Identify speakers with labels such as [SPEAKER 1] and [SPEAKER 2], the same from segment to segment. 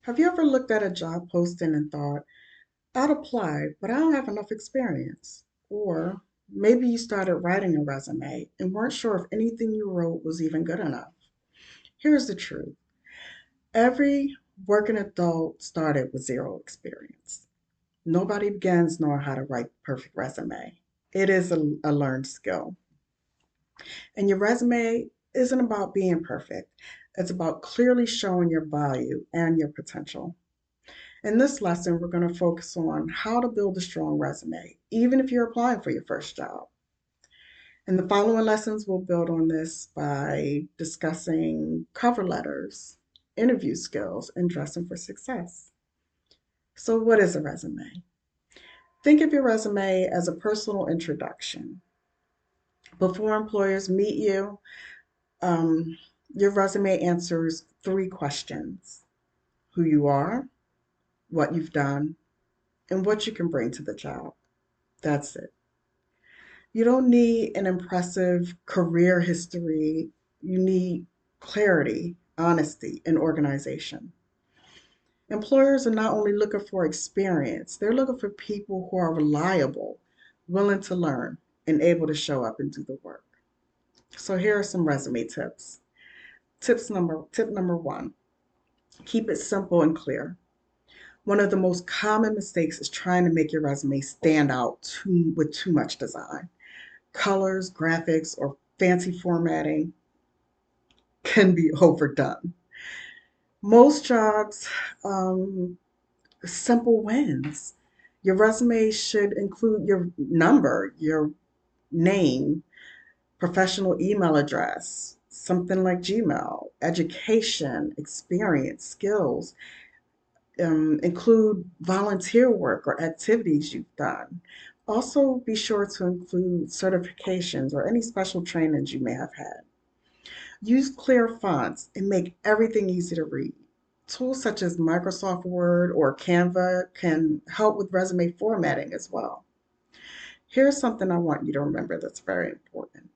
[SPEAKER 1] Have you ever looked at a job posting and thought, I'd apply, but I don't have enough experience? Or maybe you started writing a resume and weren't sure if anything you wrote was even good enough. Here's the truth: every working adult started with zero experience. Nobody begins knowing how to write a perfect resume. It is a learned skill. And your resume isn't about being perfect, it's about clearly showing your value and your potential. In this lesson, we're going to focus on how to build a strong resume, even if you're applying for your first job. In the following lessons, we'll build on this by discussing cover letters, interview skills, and dressing for success. So, what is a resume? Think of your resume as a personal introduction. Before employers meet you, um, your resume answers three questions: who you are, what you've done, and what you can bring to the job. That's it. You don't need an impressive career history. You need clarity, honesty, and organization. Employers are not only looking for experience, they're looking for people who are reliable, willing to learn, and able to show up and do the work. So here are some resume tips. Tip number one: keep it simple and clear. One of the most common mistakes is trying to make your resume stand out with too much design. Colors, graphics, or fancy formatting can be overdone. Most jobs, um, simple wins. Your resume should include your number, your name, professional email address, something like Gmail, education, experience, skills, include volunteer work or activities you've done. Also, be sure to include certifications or any special trainings you may have had. Use clear fonts and make everything easy to read. Tools such as Microsoft Word or Canva can help with resume formatting as well. Here's something I want you to remember that's very important.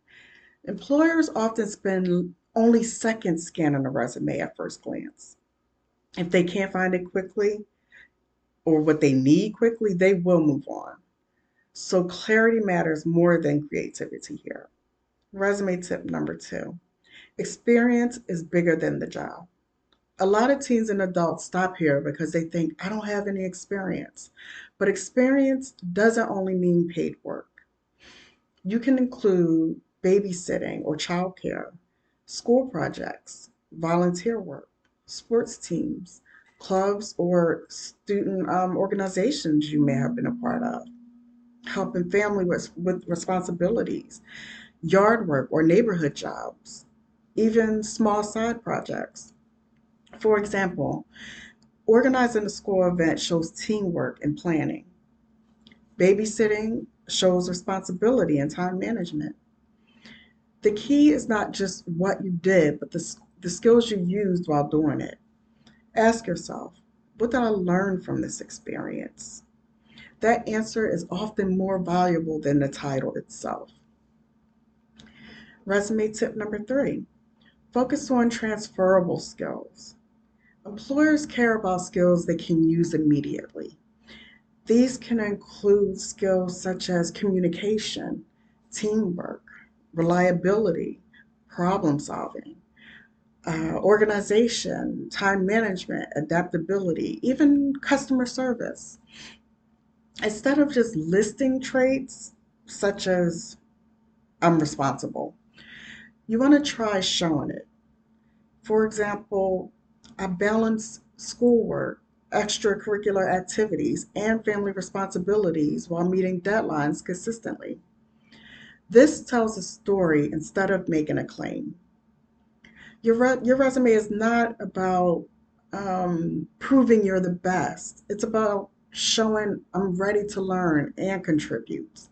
[SPEAKER 1] Employers often spend only seconds scanning a resume at first glance. If they can't find it quickly or what they need quickly, they will move on. So clarity matters more than creativity here. Resume tip number two: experience is bigger than the job. A lot of teens and adults stop here because they think, I don't have any experience. But experience doesn't only mean paid work. You can include babysitting or childcare, school projects, volunteer work, sports teams, clubs, or student organizations you may have been a part of, helping family with responsibilities, yard work or neighborhood jobs, even small side projects. For example, organizing a school event shows teamwork and planning. Babysitting shows responsibility and time management. The key is not just what you did, but the skills you used while doing it. Ask yourself, what did I learn from this experience? That answer is often more valuable than the title itself. Resume tip number three: focus on transferable skills. Employers care about skills they can use immediately. These can include skills such as communication, teamwork, reliability, problem solving, organization, time management, adaptability, even customer service. Instead of just listing traits such as I'm responsible, you want to try showing it. For example, I balance schoolwork, extracurricular activities, and family responsibilities while meeting deadlines consistently. This tells a story instead of making a claim. Your resume is not about proving you're the best, it's about showing I'm ready to learn and contribute.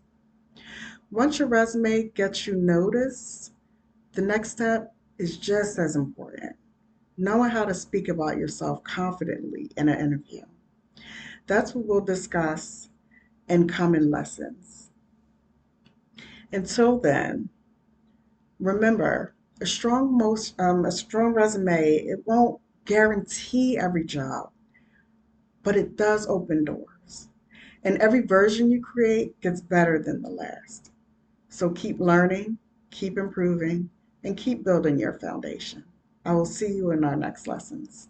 [SPEAKER 1] Once your resume gets you noticed, the next step is just as important: knowing how to speak about yourself confidently in an interview. That's what we'll discuss in coming lessons. Until then, remember, a strong resume, it won't guarantee every job, but it does open doors. And every version you create gets better than the last. So keep learning, keep improving, and keep building your foundation. I will see you in our next lessons.